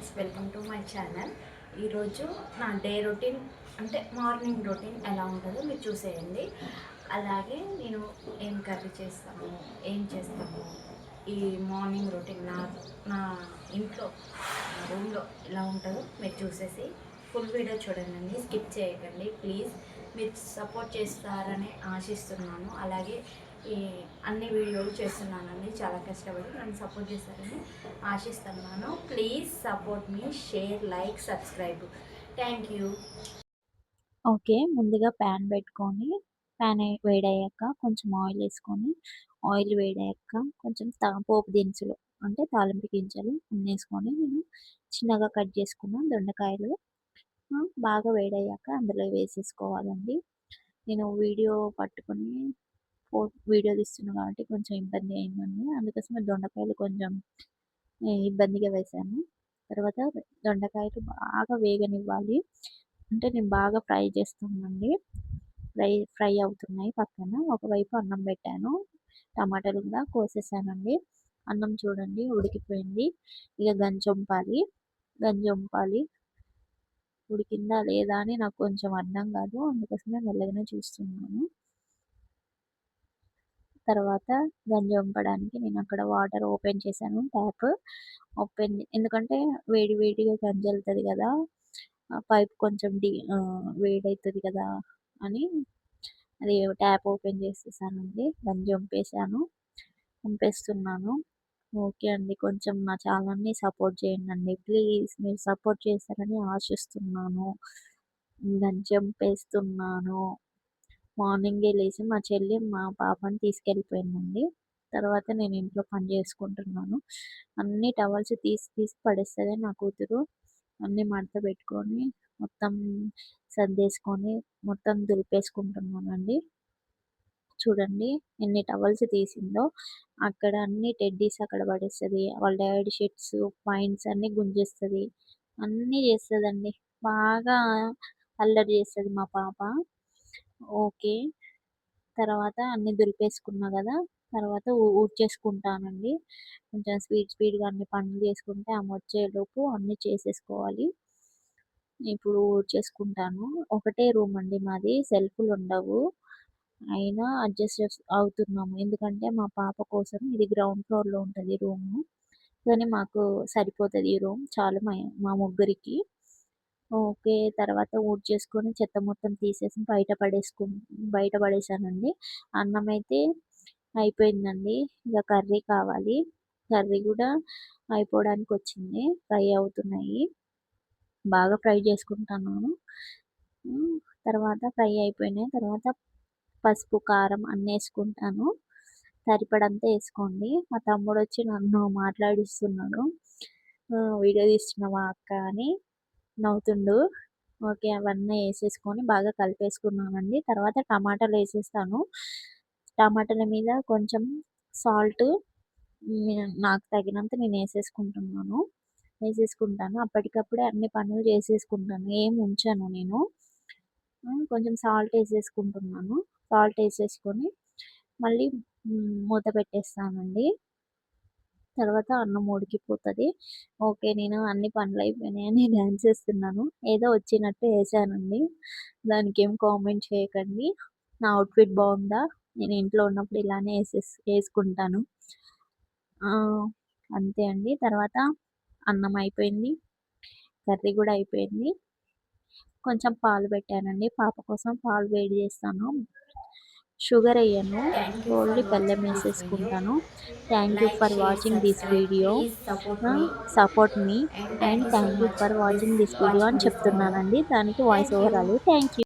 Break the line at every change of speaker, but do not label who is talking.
Friends, welcome to my channel. ఈరోజు నా day routine అంటే మార్నింగ్ రొటీన్ ఎలా ఉంటుందో మీరు చూసేయండి. అలాగే నేను ఏం కర్రీ చేస్తాము, ఏం చేస్తాము, ఈ మార్నింగ్ రొటీన్ నా నా ఇంట్లో నా రూమ్లో ఎలా ఉంటుందో మీరు చూసేసి ఫుల్ వీడియో చూడండి, స్కిప్ చేయకండి ప్లీజ్. మీరు సపోర్ట్ చేస్తారని ఆశిస్తున్నాను. అలాగే ఈ అన్ని వీడియోలు చేస్తున్నానండి, చాలా కష్టపడి నన్ను సపోర్ట్ చేస్తారని ఆశిస్తున్నాను. Please support me, share, like, subscribe. Thank you.
Okay. ముందుగా ప్యాన్ పెట్టుకొని, ప్యాన్ వేడయ్యాక కొంచెం ఆయిల్ వేసుకొని, ఆయిల్ వేడయ్యాక కొంచెం పోపు దినుసులు అంటే తాలింపు గింజలు అన్నేసుకొని నేను చిన్నగా కట్ చేసుకున్న దొండకాయలు బాగా వేడయ్యాక అందులో వేసేసుకోవాలండి. నేను వీడియో పట్టుకొని వీడియో తీస్తున్నా కాబట్టి కొంచెం ఇబ్బంది అయిందండి. అందుకోసమే దొండకాయలు కొంచెం ఇబ్బందిగా వేశాను. తర్వాత దొండకాయలు బాగా వేగనివ్వాలి. అంటే నేను బాగా ఫ్రై చేస్తున్నానండి. ఫ్రై అవుతున్నాయి పక్కన. ఒకవైపు అన్నం పెట్టాను. టమాటాలు కూడా కోసేసానండి. అన్నం చూడండి ఉడికిపోయింది. ఇక గంజొంపాలి. ఉడికిందా లేదా అని నాకు కొంచెం అర్థం కాదు. అందుకోసమే మెల్లగానే చూస్తున్నాను. తర్వాత గంజి వంపడానికి నేను అక్కడ వాటర్ ఓపెన్ చేశాను, ట్యాప్ ఎందుకంటే వేడి వేడిగా గంజి వెళ్తుంది కదా, పైప్ కొంచెం వేడవుతుంది కదా అని అది ట్యాప్ ఓపెన్ చేసేసానండి. గంజి వంపేస్తున్నాను. ఓకే అండి, కొంచెం నా ఛానల్ని సపోర్ట్ చేయండి ప్లీజ్. మీరు సపోర్ట్ చేస్తారని ఆశిస్తున్నాను. గంజి వంపేస్తున్నాను. మార్నింగే లేచి మా చెల్లి మా పాపని తీసుకెళ్ళిపోయిందండి. తర్వాత నేను ఇంట్లో పని చేసుకుంటున్నాను. అన్ని టవల్స్ తీసి పడేస్తుంది నా కూతురు. అన్నీ మడత పెట్టుకొని మొత్తం సర్దేసుకొని మొత్తం దులిపేసుకుంటున్నానండి. చూడండి ఎన్ని టవల్స్ తీసిందో. అక్కడ అన్ని టెడ్డీస్ అక్కడ పడేస్తుంది. వాళ్ళ డాడీ షర్ట్స్, పాయింట్స్ అన్నీ గుంజేస్తుంది. అన్నీ చేస్తుందండి. బాగా అల్లరి చేస్తుంది మా పాప. ఓకే. తర్వాత అన్నీ దులిపేసుకున్నా కదా, తర్వాత ఊడ్చేసుకుంటానండి. కొంచెం స్పీడ్గా అన్ని పనులు చేసుకుంటే ఆమె వచ్చేలోపు అన్నీ చేసేసుకోవాలి. ఇప్పుడు ఊడ్చేసుకుంటాను. ఒకటే రూమ్ అండి మాది, సెల్ఫ్లు ఉండవు. అయినా అడ్జస్ట్ అవుతున్నాము. ఎందుకంటే మా పాప కోసం ఇది గ్రౌండ్ ఫ్లోర్లో ఉంటుంది రూము. కానీ మాకు సరిపోతుంది ఈ రూమ్, చాలు మా ముగ్గురికి. ఓకే. తర్వాత ఊడ్చేసుకొని చెత్త మొత్తం తీసేసి బయట పడేసానండి. అన్నం అయితే అయిపోయిందండి. ఇక కర్రీ కావాలి. కర్రీ కూడా అయిపోవడానికొచ్చింది. ఫ్రై అవుతున్నాయి. బాగా ఫ్రై చేసుకుంటున్నాను. తర్వాత ఫ్రై అయిపోయినాయి. తర్వాత పసుపు, కారం అన్నేసుకుంటాను. సరిపడంతా వేసుకోండి. మా తమ్ముడొచ్చి నన్ను మాట్లాడిస్తున్నాడు. వీడియో తీస్తున్నావా అక్క అని నవ్వుతుండు. ఓకే. అవన్నీ వేసేసుకొని బాగా కలిపేసుకున్నానండి. తర్వాత టమాటాలు వేసేస్తాను. టమాటాల మీద కొంచెం సాల్ట్ నాకు తగినంత నేను వేసేసుకుంటాను. అప్పటికప్పుడే అన్ని పనులు చేసేసుకుంటాను, ఏం ఉంచను నేను. కొంచెం సాల్ట్ వేసేసుకుంటున్నాను. సాల్ట్ వేసేసుకొని మళ్ళీ మూత పెట్టేస్తానండి. తర్వాత అన్నం ఉడికిపోతుంది. ఓకే. నేను అన్ని పనులు అయిపోయినాయని డాన్స్ వేస్తున్నాను. ఏదో వచ్చినట్టు వేసానండి. దానికేం కామెంట్ చేయకండి. నా అవుట్‌ఫిట్ బాగుందా? నేను ఇంట్లో ఉన్నప్పుడు ఇలానే వేసుకుంటాను. అంతే అండి. తర్వాత అన్నం అయిపోయింది. కర్రీ కూడా అయిపోయింది. కొంచెం పాలు పెట్టానండి. పాప కోసం పాలు వేడి చేస్తాను. షుగర్ వేయను,
థ్యాంక్ యూ
ఓన్లీ
ఫర్
బెల్లం
వాచింగ్ దిస్ వీడియో.
వేసేసుకుంటాను. Thank you
like,
for
share,
watching this
subscribe.
Video.
Please support మీ
సపోర్ట్ మీ
and
and
thank you so
thank you
much
for
this
watching this video
watching
అని
this video.
చెప్తున్నానండి. దానికి voice
thank you.
Over రాలేదు. Thank you.